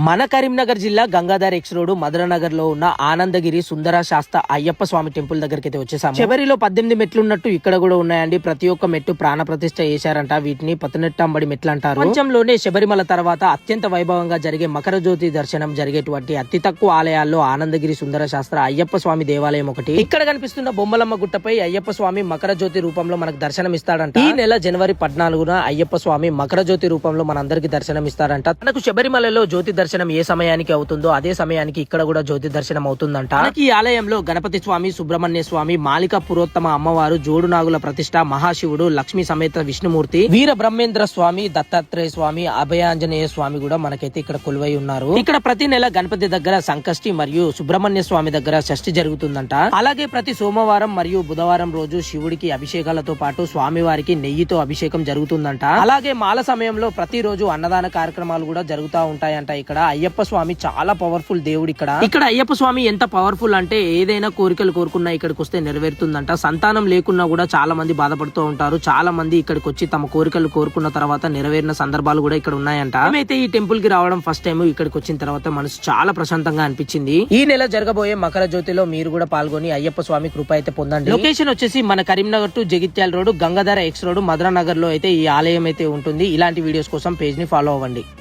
మన కరీంనగర్ జిల్లా Gangadhar X road Madhura Nagar లో ఉన్న ఆనందగిరి సుందర శాస్త అయ్యప్ప స్వామి టెంపుల్ దగ్గరికి అయితే వచ్చేసాము. చివరిలో 18 మెట్లు ఉన్నట్టు ఇక్కడ కూడా ఉన్నాయండి. ప్రతి ఒక్క మెట్టు ప్రాణ ప్రతిష్ఠ చేశారంట. వీటిని పతనెట్టంబడి మెట్లు అంటారు. ప్రపంచంలోనే శబరిమల తర్వాత అత్యంత వైభవంగా జరిగే మకర జ్యోతి దర్శనం జరిగేటువంటి అతి తక్కువ ఆలయాల్లో ఆనందగిరి సుందర శాస్త్ర అయ్యప్ప స్వామి దేవాలయం ఒకటి. ఇక్కడ కనిపిస్తున్న బొమ్మలమ్మ గుట్టపై అయ్యప్ప స్వామి మకర జ్యోతి రూపంలో మనకు దర్శనం ఇస్తాడంట. ఈ నెల జనవరి 14న అయ్యప్ప స్వామి మకర జ్యోతి రూపంలో మనందరికి దర్శనం ఇస్తాడంట. తనకు శబరిమలలో జ్యోతి దర్శనం ఏ సమయానికి అవుతుందో అదే సమయానికి ఇక్కడ కూడా జ్యోతి దర్శనం అవుతుందంట. ఈ ఆలయంలో గణపతి స్వామి, సుబ్రహ్మణ్య స్వామి, మాలిక పురోత్తమ అమ్మవారు, జోడు నాగుల ప్రతిష్ట, మహాశివుడు, లక్ష్మీ సమేత విష్ణుమూర్తి, వీర బ్రహ్మేంద్ర స్వామి, దత్తాత్రేయ స్వామి, అభయాంజనేయ స్వామి కూడా మనకైతే ఇక్కడ కొలువై ఉన్నారు. ఇక్కడ ప్రతి నెల గణపతి దగ్గర సంకష్టి మరియు సుబ్రహ్మణ్య స్వామి దగ్గర షష్ఠి జరుగుతుందంట. అలాగే ప్రతి సోమవారం మరియు బుధవారం రోజు శివుడికి అభిషేకాలతో పాటు స్వామివారికి నెయ్యితో అభిషేకం జరుగుతుందంట. అలాగే మాల సమయంలో ప్రతిరోజు అన్నదాన కార్యక్రమాలు కూడా జరుగుతూ ఉంటాయంట. ఇక్కడ అయ్యప్ప స్వామి చాలా పవర్ఫుల్ దేవుడు. ఇక్కడ అయ్యప్ప స్వామి ఎంత పవర్ఫుల్ అంటే ఏదైనా కోరికలు కోరుకున్నా ఇక్కడికి వస్తే నెరవేరుతుందంట. సంతానం లేకున్నా కూడా చాలా మంది బాధపడుతూ ఉంటారు. చాలా మంది ఇక్కడికి వచ్చి తమ కోరికలు కోరుకున్న తర్వాత నెరవేరిన సందర్భాలు కూడా ఇక్కడ ఉన్నాయంట. మేమైతే ఈ టెంపుల్ కి రావడం ఫస్ట్ టైం. ఇక్కడికి వచ్చిన తర్వాత మనసు చాలా ప్రశాంతంగా అనిపించింది. ఈ నెల జరగబోయే మకర జ్యోతిలో మీరు కూడా పాల్గొని అయ్యప్ప స్వామి కృప అయితే పొందండి. లొకేషన్ వచ్చేసి మన Karimnagar to Jagtial road, Gangadhara X road, Madhura Nagar లో అయితే ఈ ఆలయం అయితే ఉంటుంది. ఇలాంటి వీడియోస్ కోసం పేజ్ ని ఫాలో అవ్వండి.